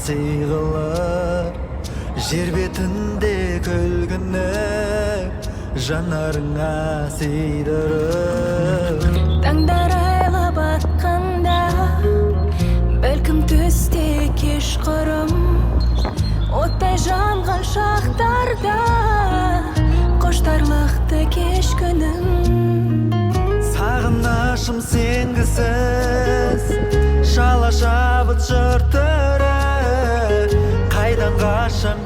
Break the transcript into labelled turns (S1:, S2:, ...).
S1: сыйғылып, жер бетінде күлгіні жанарыңа сыйдырып.
S2: Таңдар айлап атқанда, бәлкім түсте кешқұрым, оттай жанған шақтарда қоштарлықты кеш күнім.
S1: Сағынышым сенгісіз, шала шабыт жыртыры, қайдан қашан